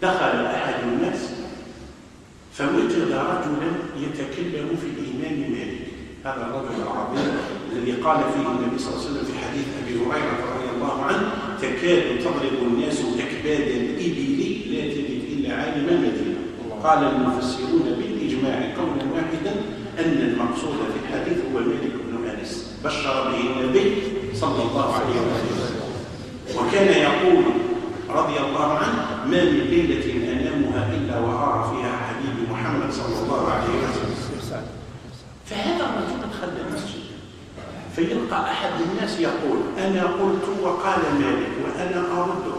دخل أحد الناس فوجد رجلا يتكلم في الإمام مالك، هذا الرجل العظيم الذي قال فيه النبي صلى الله عليه وسلم في حديث أبي هريرة رضي الله عنه: تكاد تضرب الناس أكباد الإبل لا تجد إلا عالم المدينة. قال المفسرون بالإجماع قولا واحدا أن المقصود في الحديث هو مالك بن أنس، بشر به النبي صلى الله عليه وسلم. وكان يقول رضي الله عنه: ما من ليلة أنامها إلا وأرى فيها حبيبي محمد صلى الله عليه وسلم. فهذا الرجل دخل المسجد فيلقى أحد الناس يقول: أنا قلت وقال مالك وأنا أرده.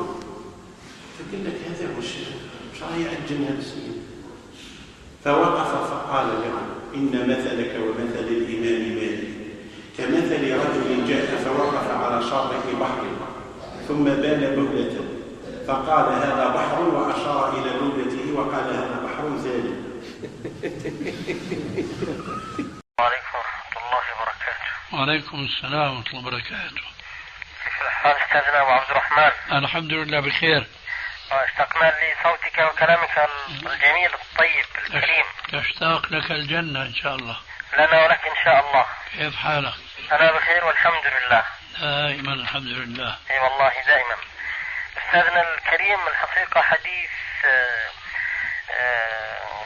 فقال لك هذا هو الشيء شريع الجناسين. فوقف فقال له: إن مثلك ومثل الإمام مالك كمثل رجل جاء فوقف على شاطئ بحر ثم بال بولة فقال: هذا بحر، وأشار إلى بولته وقال: هذا بحر ثاني. وعليكم ورحمة الله وبركاته. وعليكم السلام ورحمة الله وبركاته. كيف الحال أستاذنا أبو عبد الرحمن؟ الحمد لله بخير. اشتقنا لصوتك وكلامك الجميل الطيب الكريم. تشتاق لك الجنة إن شاء الله. لنا ولك إن شاء الله. كيف حالك؟ أنا بخير والحمد لله. دائما الحمد لله. أي والله دائما. أستاذنا الكريم، الحقيقة حديث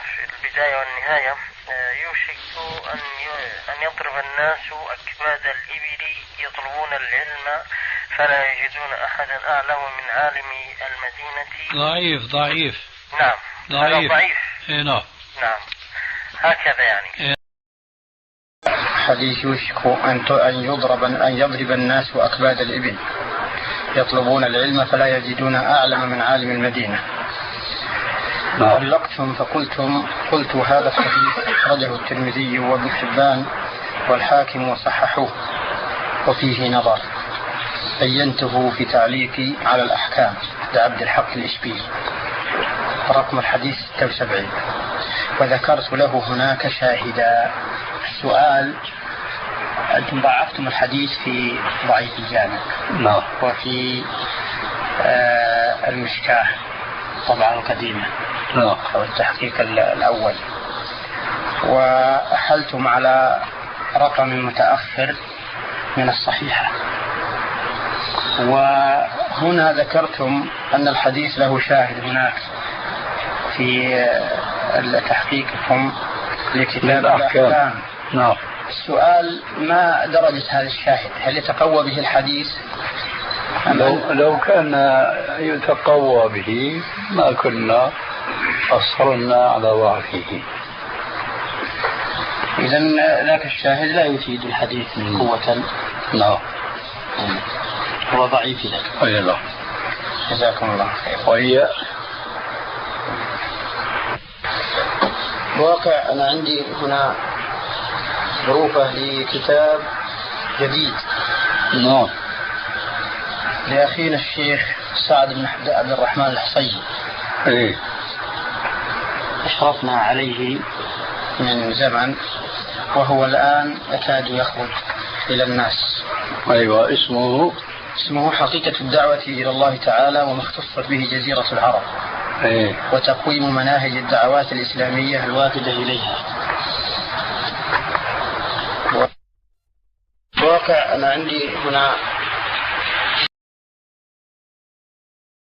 في البداية والنهاية يوشك أن يضرب الناس أكباد الإبل يطلبون العلم فلا يجدون أحدا أعلم من عالم المدينة. ضعيف. نعم. ضعيف. نعم. هكذا يعني. حديث يوشك أن يضرب الناس أكباد الإبل يطلبون العلم فلا يجدون أعلم من عالم المدينة. علقتم قلت هذا الحديث أخرجه الترمذي وابن حبان والحاكم وصححوه وفيه نظر. بينته في تعليقي على الأحكام لعبد الحق الإشبيلي رقم الحديث 76، وذكرت له هناك شاهدا. السؤال: أنتم ضعفتم الحديث في ضعيف الجامع وفي المشكاة طبعا القديمة أو التحقيق الأول، وأحلتم على رقم متأخر من الصحيحة. وهنا ذكرتم أن الحديث له شاهد هناك في تحقيقكم لكتاب الأحكام. السؤال: ما درجة هذا الشاهد؟ هل يتقوى به الحديث؟ لو كان يتقوى به ما كنا أصرنا على ضعفه. إذن ذاك الشاهد لا يفيد الحديث من قوة. هو ضعيف ذلك. لا. جزاكم الله خير. وهي واقع أنا عندي هنا ظروفه لكتاب جديد لأخينا الشيخ سعد بن عبد الرحمن الحصي. أشرفنا عليه من زمن وهو الآن يكاد يخرج إلى الناس. اسمه حقيقة الدعوة إلى الله تعالى وما اختصت به جزيرة العرب وتقويم مناهج الدعوات الإسلامية الواردة إليها. واقع أنا عندي هنا